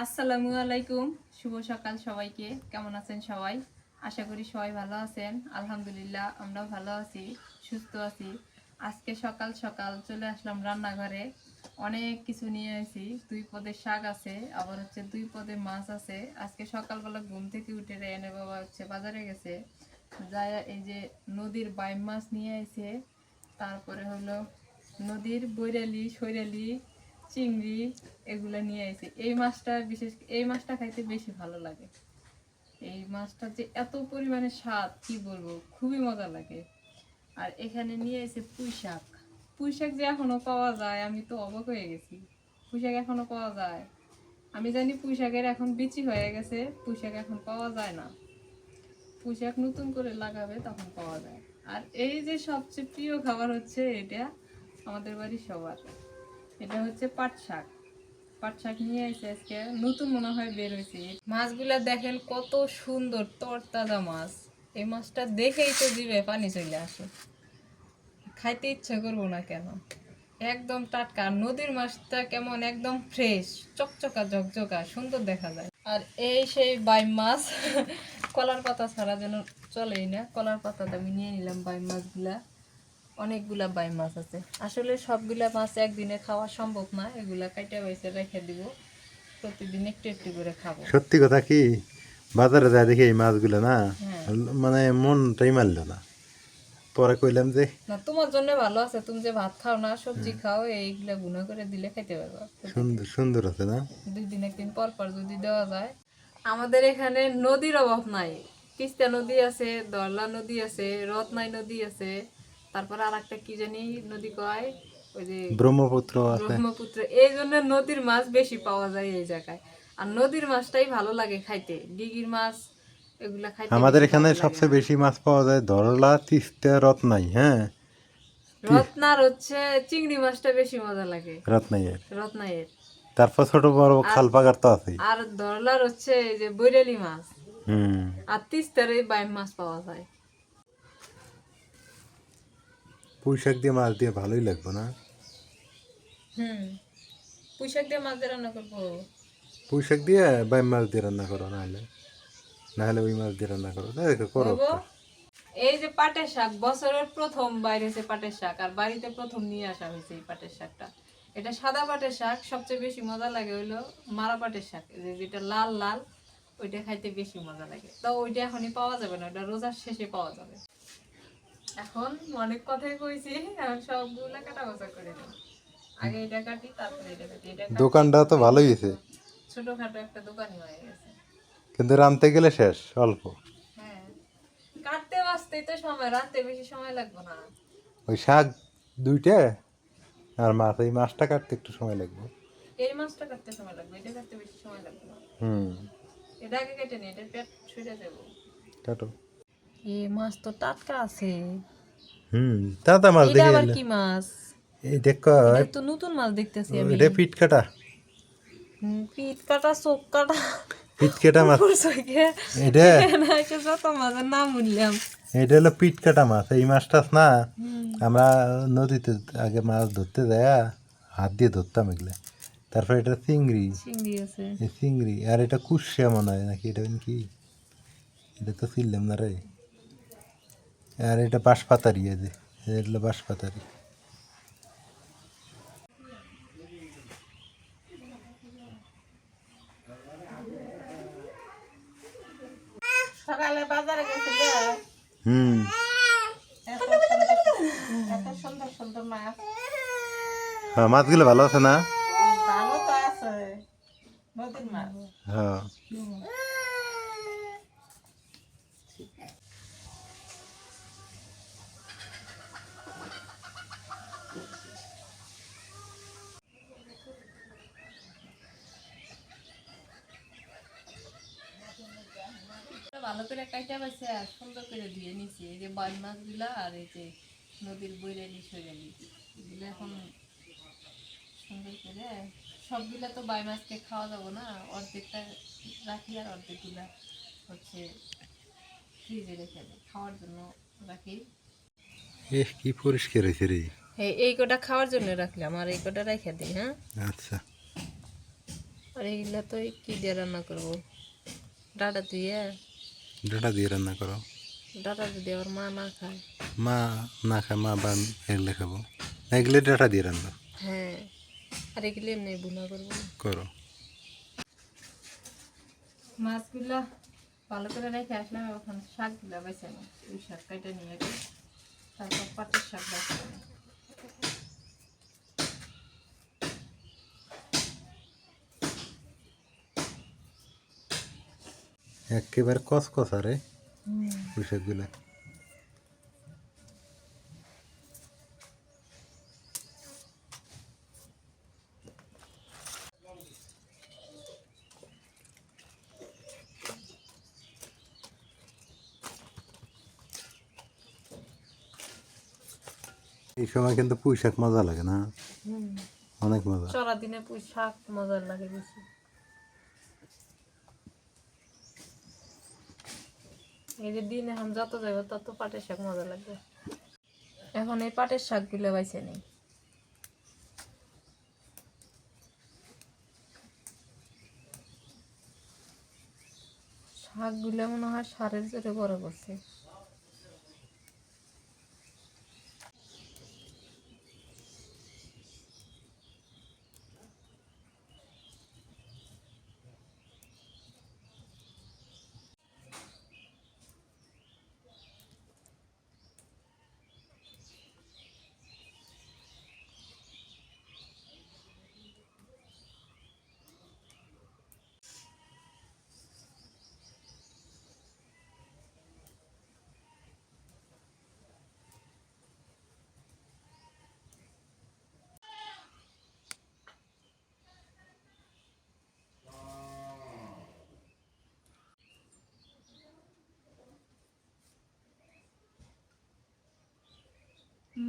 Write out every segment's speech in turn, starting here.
আসসালামু আলাইকুম, শুভ সকাল সবাইকে। কেমন আছেন সবাই? আশা করি সবাই ভালো আছেন। আলহামদুলিল্লাহ আমরাও ভালো আছি, সুস্থ আছি। আজকে সকাল সকাল চলে আসলাম রান্নাঘরে। অনেক কিছু নিয়ে আসি। 2 পদের শাক আছে, আবার হচ্ছে 2 পদের মাছ আছে। আজকে সকালবেলা ঘুম থেকে উঠে এনে বাবা হচ্ছে বাজারে গেছে, যায় এই যে নদীর বাইম মাছ নিয়ে এসে, তারপরে হলো নদীর বৈরালি সৈরালি চিংড়ি এগুলা নিয়ে এসে। এই মাছটা খাইতে বেশি ভালো লাগে। এই মাছটা যে এত পরিমাণে স্বাদ কি বলবো, খুবই মজা লাগে। আর এখানে নিয়ে এসে পুঁই শাক। পুঁই শাক যে এখনো পাওয়া যায় আমি তো অবাক হয়ে গেছি। পুঁই শাক এখনো পাওয়া যায়? আমি জানি পুঁই শাকের এখন বিচি হয়ে গেছে, পুঁই শাক এখন পাওয়া যায় না। পুঁই শাক নতুন করে লাগাবে তখন পাওয়া যায়। আর এই যে সবচেয়ে প্রিয় খাবার হচ্ছে এটা আমাদের বাড়ির সবার, এটা হচ্ছে পাট শাক। পাট শাক নিয়ে এসে আজকে নতুন মনে হয় বের হয়েছে। মাছগুলা দেখেন কত সুন্দর তরতাজা মাছ। এই মাছটা দেখেই তো জিভে পানি চলে আসে, খাইতে ইচ্ছা করবো না কেন। একদম টাটকা। নদীর মাছটা কেমন একদম ফ্রেশ, চকচকা ঝকঝকা সুন্দর দেখা যায়। আর এই সেই বাইম মাছ কলার পাতা ছাড়া যেন চলেই না। কলার পাতাটা আমি নিয়ে নিলাম। বাইম মাছগুলা অনেকগুলা বাইম মাছ আছে। আসলে সবগুলা মাছ একদিনে খাওয়া সম্ভব না, এগুলা কাইটা বাইসে রেখে দিব, প্রতিদিন একটু একটু করে খাবো। সত্যি কথা কি, বাজারে যায় দেখি এই মাছগুলো না, হ্যাঁ, মানে মনটাই মারল না। পরে কইলাম যে না তোমার জন্য ভালো আছে, তুমি যে ভাত খাও না সবজি খাও, এইগুলা গুঁড়ো করে দিলে খাইতে পারবা প্রতিদিন। সুন্দর সুন্দর আছে না। 2 দিন 1 দিন পর পর যদি দেওয়া যায়। আমাদের এখানে নদীর অভাব নাই। তিস্তা নদী আছে, দরলা নদী আছে, রত্নাই নদী আছে, তারপর আর একটা কি জানি নদী কয়, ওই যে ব্রহ্মপুত্র আছে। ব্রহ্মপুত্র। এই জন্য নদীর মাছ বেশি পাওয়া যায় এই জায়গায়। আর নদীর মাছটাই ভালো লাগে খাইতে। ডিগির মাছ এগুলা খাইতে আমাদের বেশি এখানে ভালো লাগে সবচেয়ে না। বেশি মাছ পাওয়া যায় ধরলা, তিস্তা, রত্নাই। হ্যাঁ, রত্নার হচ্ছে চিংড়ি মাছটা বেশি মজা লাগে, রত্নাইয়ের। রত্নাইয়ের। তারপর ছোট বড় আর খাল পাকার তো আছেই। আর ধরলার হচ্ছে এই যে বৈরালি মাছ। হুম, আর তিস্তার এই বাইম মাছ পাওয়া যায়। পুঁই শাক দিয়ে মাছ দিয়ে ভালোই লাগবে না? হুম, পুঁই শাক দিয়ে মাছ দিয়ে রান্না করবো। পুঁই শাক দিয়ে বাই মাছ দিয়ে রান্না করো, নাহলে ওই মাছ দিয়ে রান্না করো, দেখো করো হইব। একটা। এই যে পাটের শাক, বছরের প্রথম বাইরেছে পাটের শাক, আর বাড়িতে প্রথম নিয়ে আসা হয়েছে এই পাটের শাকটা। এটা সাদা পাটের শাক, সবচেয়ে বেশি মজা লাগে হইলো মারা পাটের শাক, যেটা লাল লাল, ওইটা খাইতে বেশি মজা লাগে। তো ওইটা এখনই পাওয়া যাবে না, ওটা রোজার শেষে পাওয়া যাবে। এখন অনেক কথাই কইছি, এখন সবগুলা কাটা বাছা করে নিই। আগে এটা কাটি, তারপরে এটা কাটি, এটা কাটতে দোকানটা তো ভালোই হয়েছে, ছোটখাটো একটা দোকানই হয়ে গেছে। কিন্তু রানতে গেলে শেষ অল্প। হ্যাঁ, কাটতে বাঁচতেই তো সময়, রাতে বেশি সময় লাগবে না। ওই শাক দুইটা আর মাছ, এই মাছটা কাটতে একটু সময় লাগবে। এই মাছটা কাটতে সময় লাগবে, এটা কাটতে বেশি সময় লাগবে না। হুম, এটা আগে কেটে নি, এটা পেট ছুঁড়ে দেবো। কাটো। এই মাছ তো টাটকা আছে। হুম, দাদা মাছ এটা দেখে আবার এলে কি মাছ? এই দেখো, এটা তো নতুন মাছ দেখতেছি আমি। এটা পিট কাটা। পিট কাটা, চোখ কাটা, পিট কাটা মাছ উপর চোখে এটা। যত মাছের নাম বললাম। এটা হলো পিট কাটা মাছ। এই মাছটা না, হুম, আমরা নদীতে আগে মাছ ধরতে যায়, হাত দিয়ে ধরতাম এগুলো। তারপর এটা চিংড়ি, চিংড়ি আছে। এই চিংড়ি। আর এটা কুশিয়া মনে হয় নাকি, এটা কি, এটা তো চিনলাম না রে। আর এটা বাঁশপাতারি, এই যে এটা হলো বাঁশপাতারি। সকালে বাজারে গেছিল, হুম, এত সুন্দর সুন্দর মাছ। হ্যাঁ মাছগুলো ভালো আছে না? ভালো তো আছে, নদীর মাছ। হ্যাঁ, ভালো করে কাইটা পাইছে আর সুন্দর করে দিয়ে নিছি। এই যে বাইম মাছগুলা আর এই যে নদীর বৈরালি সৈরালি, এগুলো এখন সুন্দর করে। সবগুলা তো বাই মাছকে খাওয়া যাবো না, অর্ধেকটা রাখি আর অর্ধেকগুলা হচ্ছে ফ্রিজে রেখে দিই, খাওয়ার জন্য রাখি। এ কি পরিষ্কার হয়েছে রে। এই কটা খাওয়ার জন্য রাখলাম, আর এই কটা রেখে দিই। হ্যাঁ, আচ্ছা, আর এগুলা তো কি দিয়ে রান্না করবো? ডাটা দিয়ে? ডাটা দিয়ে রান্না করো। ডাটা যদি আমার মা না খায়? মা না খায়, মা বা এগুলো খাবো, এগুলো ডাটা দিয়ে রান্না হ্যাঁ, আর এগুলো এমনি ভুনা করবো। করো। মাছগুলা ভালো করে রেখে আসলাম, এখন শাকগুলা বেছে নেব। ওই শাক কাটা নিয়ে গেছে, তারপর পাটের শাক বেছে নেব। একেবারে কসকসা রে পুঁইশাকগুলো। এই সময় কিন্তু পুঁইশাক মজা লাগে না? অনেক মজা। চড়া দিনে পুঁই শাক মজার লাগে বেশি। এই যে দিন এখন যত যাবে তত পাটের শাক মজা লাগবে। এখন এই পাটের শাকগুলো বাইছে নেই। শাকগুলো মনে হয় সারের জোরে বড় করছে।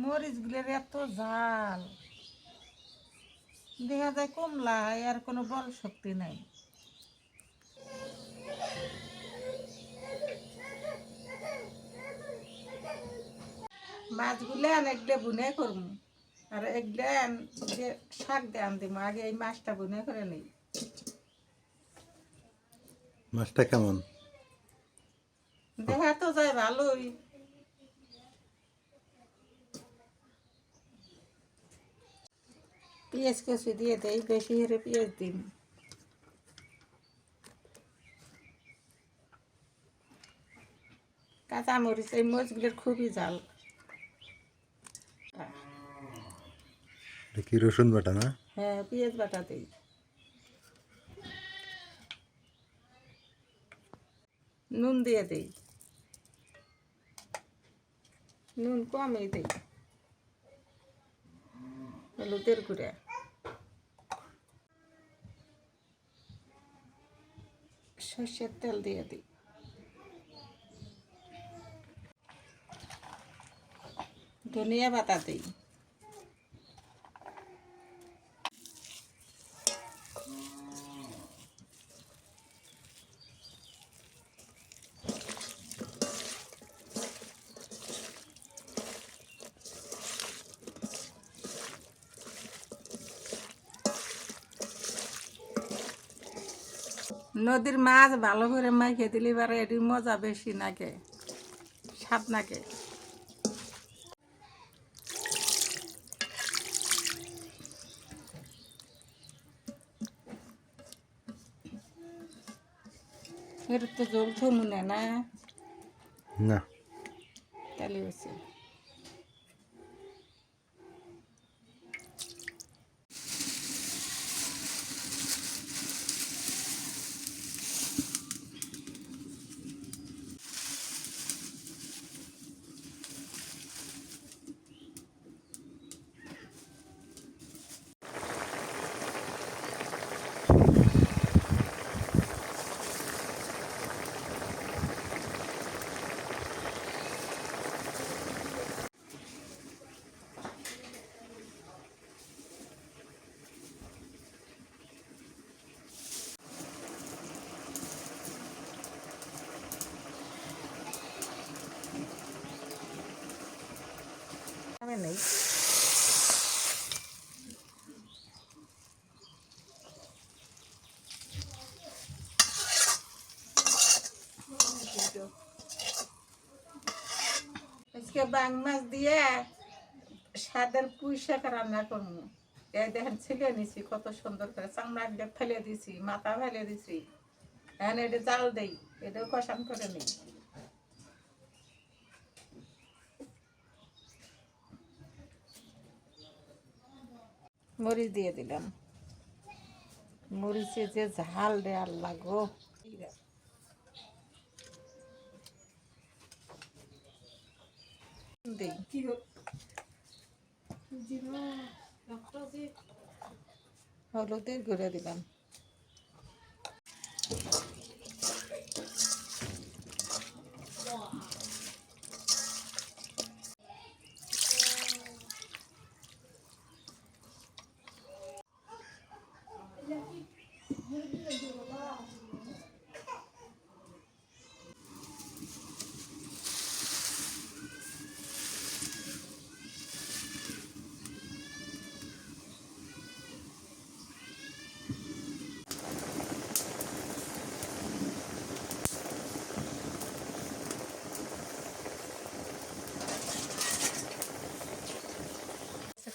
মরিচগুলোর এত ঝাল, দেখা যায় কমলা আর কোনো বল শক্তি নাই। মাছগুলো একলে বুনে করবো, আর একলে শাক দিয়ে আন দিব। আগে এই মাছটা বুনে করে নেই। মাছটা কেমন? দেখা তো যায় ভালোই। পেঁয়াজ কষি দিয়ে দেয়, বেশি হারে পেঁয়াজ দিন। কাঁচা মরিচ, এই মরিচগুলোর খুবই ঝাল। এটা কি রসুন বাটা না? হ্যাঁ, পেঁয়াজ বাটা দিই। নুন দিয়ে দিই, নুন কমই দিই। হলুদের গুঁড়া, সর্ষের তেল দিয়ে দিই, ধনিয়া পাতা দিই। নদীর মাছ ভালো করে মাইকে দিলে এবারে এটি মজা বেশি নাকে, স্বাদ নাকে। এর তো জল তো মনে না, না। তাহলে হচ্ছে আজকে বাং মাছ দিয়ে স্বাদের পুঁই শাক রান্না করবো। এই দেখেন ছিলে নিছি কত সুন্দর করে, চামড়া দিয়ে ফেলে দিছি, মাথা ফেলে দিছি। এখন এটা জাল দেই, এটাও কষান করে নিই। মরিচ দিয়ে দিলাম, মরিচে যে ঝাল রে আল্লাহ গো। দেই হলুদের গুঁড়ো দিলাম,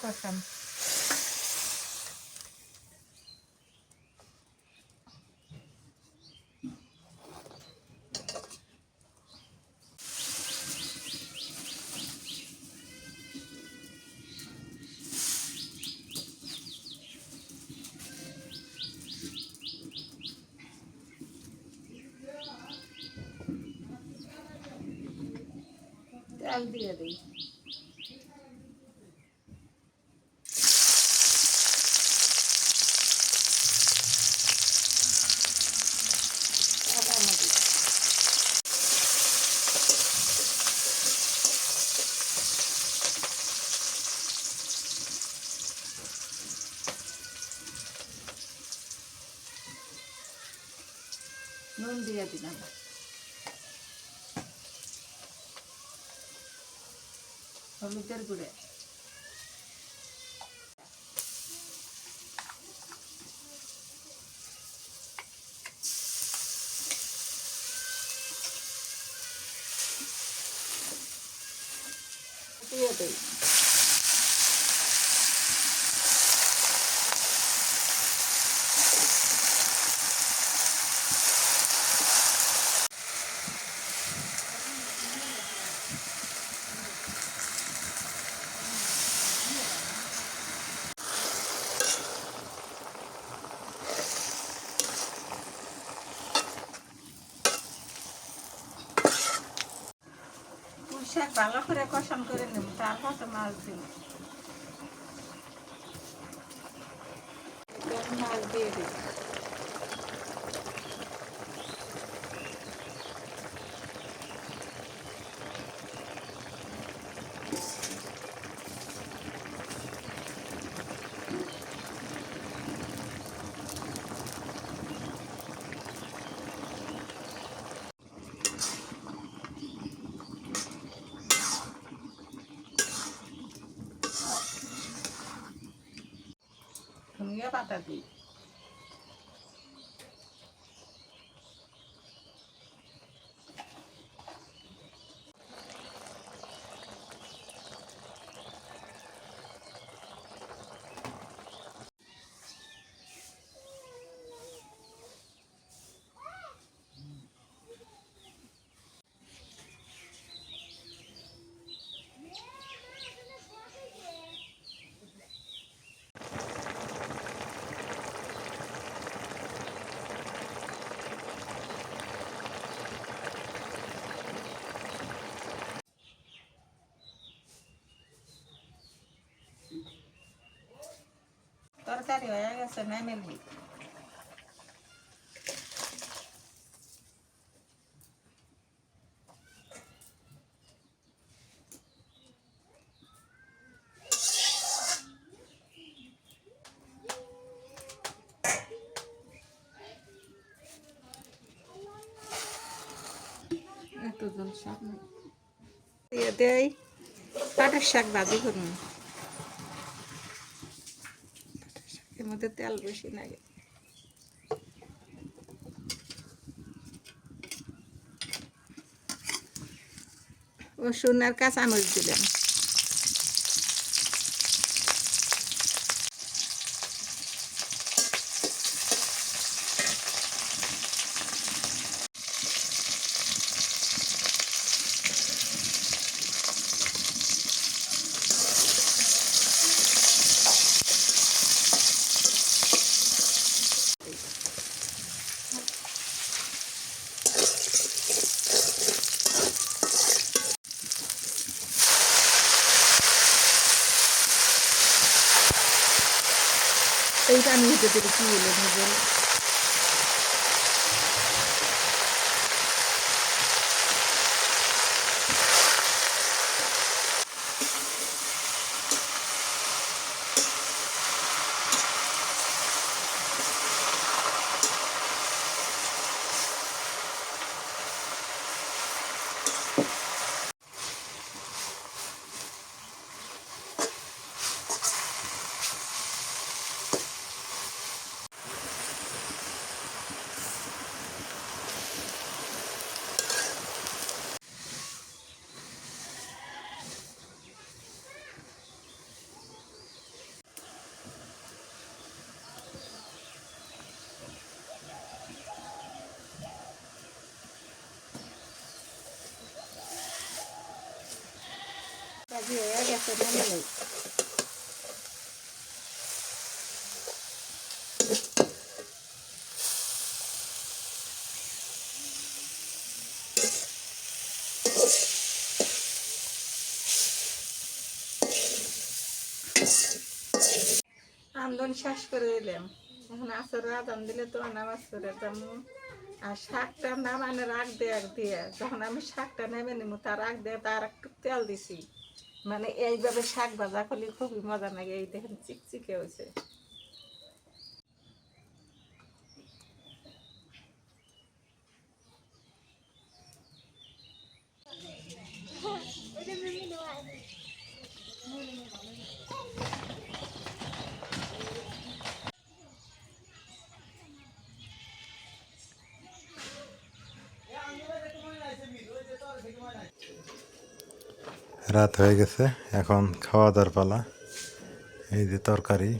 কষান। তেল দিয়ে দিই, নুন দিয়ে দিলাম, হলুদের গুঁড়ো, দিয়ে দিই। পুঁই শাক ভালো করে কষান করে নেব, তারপর তো মাছ দিব। মাছ দিয়ে দিই, ধনিয়া পাতা দিই, তরকারি হয়ে গেছে, নামিয়ে নিই। এত জল শাক দিয়ে দেই, পাটের শাক ভাজি করুন, এর মধ্যে তেল বেশি লাগে। রসুন আর কাঁচামরিচ দিলাম। এইটা আমি হতে দিলে কি হলো ভেজে কাজে হয়ে গেছে নামলেই। রান্ধন শেষ করে দিলাম, এখন আসর আজান দিলে তো নামাজ পড়ে যাবো। আর শাকটা নামানে রাখ দিয়ে যখন আমি শাকটা নেমে নিব তার রাখ দিয়ে তার একটু তেল দিছি, মানে এইভাবে শাক ভাজা করলে খুবই মজা লাগে। এই দেখেন চিকচিকে হয়েছে। রাত হয়ে গেছে, এখন খাওয়া দাওয়ার পালা। এই যে তরকারি,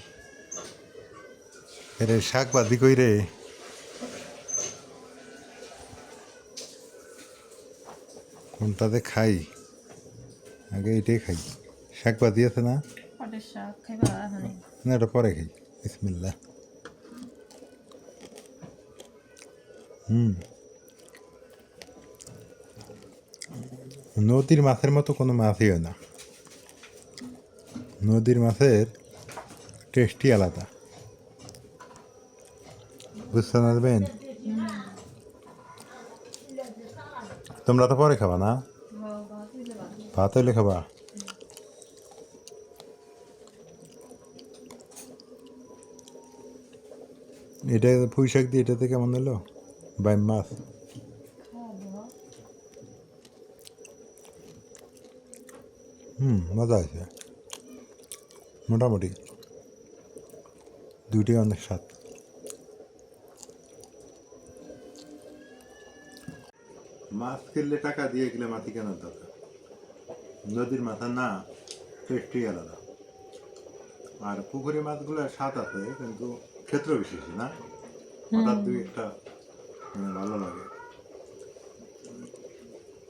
এর শাক বাদি কই রে? কোনটাতে খাই? আগে এটাই খাই। শাক বাদি আছে না? পাটের শাক খাইবা এখন? না, এটা পরে খাই। বিসমিল্লাহ। নদীর মাছের মতো কোনো মাছই হয় না। নদীর মাছের টেস্টই আলাদা, বুঝতে পারবেন? তোমরা তো পরে খাবা না? ভাত হইলে খাবা? এটা পুঁই শাক দিয়ে এটাতে কেমন হলো? বাইম মাছ মজা হয়েছে মোটামুটি, দুইটাই অনেক স্বাদ। মাছ কিনলে টাকা দিয়ে গেলে মাটি কেনার দরকার। নদীর মাথা না, টেস্টই আলাদা। আর পুকুরি মাছগুলো স্বাদ আছে, কিন্তু ক্ষেত্র বিশেষে না, হঠাৎ দুই একটা মানে ভালো লাগে।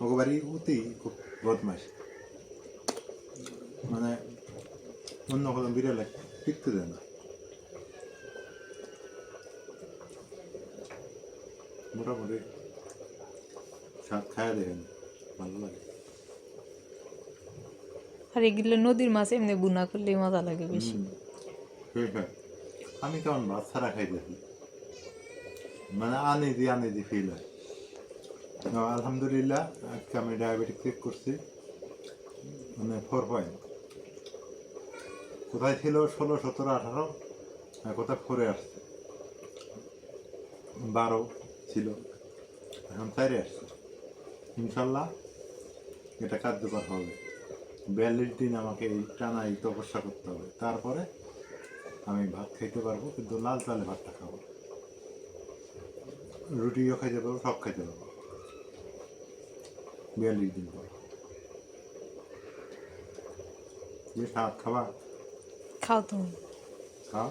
ওকে উতি খুব বদমাস, মানে অন্য কোনো বিড়ালে টিকতে দেয় না। মোটামুটি স্বাদ খায় দেখেন, ভালো লাগে। আর এগুলো নদীর মাছ এমনি বুনা করলে মজা লাগে বেশি। আমি কেমন ভাত ছাড়া খাইতেছি, মানে আনিজি ফিল হয়। আলহামদুলিল্লাহ, আজকে আমি ডায়াবেটিক চেক করছি, মানে 4 পয়েন্ট। কোথায় ছিল 16, 17, 18, কোথায় 4-এ আসছে, 12 ছিল, এখন 4-এ আসছে। ইনশাল্লাহ এটা কার্যকর হবে। 42 দিন আমাকে এই টানা এই তপস্যা করতে হবে, তারপরে আমি ভাত খাইতে পারবো, কিন্তু লাল চালে ভাতটা খাবো। রুটিও খাইতে পারবো, সব খাইতে পারবো 42 দিন পর। যে স্বাদ খাবা খাও তুমি। খাও।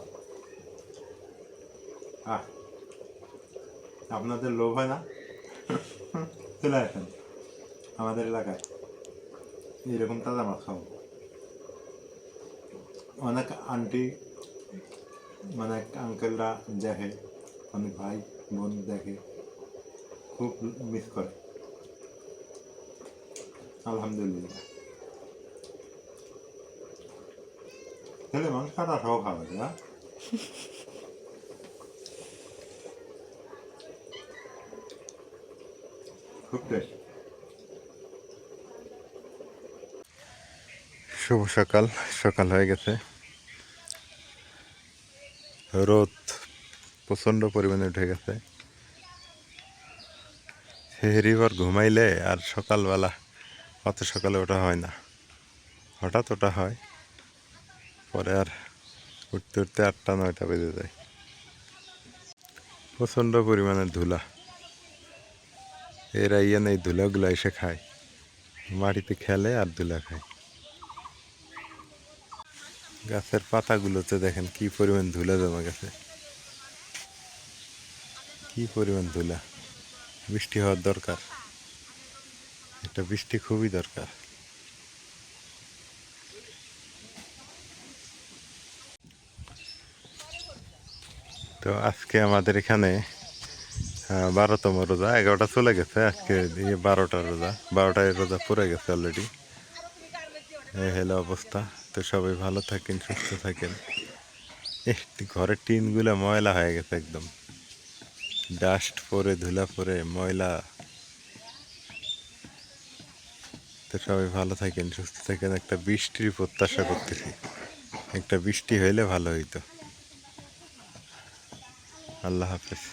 আহ, আপনাদের লোভ হয় না? চলে আসেন আমাদের এলাকায়, এইরকম তাজা মাছ খাবো। অনেক আন্টি, অনেক আঙ্কেলরা দেখে, অনেক ভাই বোন দেখে, খুব মিস করে। আলহামদুলিল্লাহ, ছেলে মানুষ কাটা সহ খাওয়া যায়। খুব টেস্ট। শুভ সকাল, সকাল হয়ে গেছে, রোদ প্রচণ্ড পরিমাণে উঠে গেছে। সেহরিবার ঘুমাইলে আর সকালবেলা অত সকালে ওঠা হয় না, হঠাৎ ওঠা হয়, পরে আর উঠতে উঠতে 8টা-9টা বেজে যায়। প্রচণ্ড পরিমাণে ধুলা, এরা ইয়ান এই ধুলাগুলো এসে খায়, মাটিতে খেলে আর ধুলা খায়। গাছের পাতাগুলোতে দেখেন কি পরিমাণ ধুলা জমা গেছে, কি পরিমাণ ধুলা। বৃষ্টি হওয়ার দরকার, একটা বৃষ্টি খুবই দরকার। তো আজকে আমাদের এখানে 12তম রোজা, 11টা চলে গেছে, আজকে 12টা রোজা, 12টায় রোজা পড়ে গেছে অলরেডি। এই হলো অবস্থা। তো সবাই ভালো থাকেন, সুস্থ থাকেন। ঘরের টিনগুলো ময়লা হয়ে গেছে একদম, ডাস্ট পরে, ধুলা পরে, ময়লা। তো সবাই ভালো থাকেন, সুস্থ থাকেন। একটা বৃষ্টির প্রত্যাশা করতেছি, একটা বৃষ্টি হইলে ভালো হইতো। আল্লাহ হাফেজ।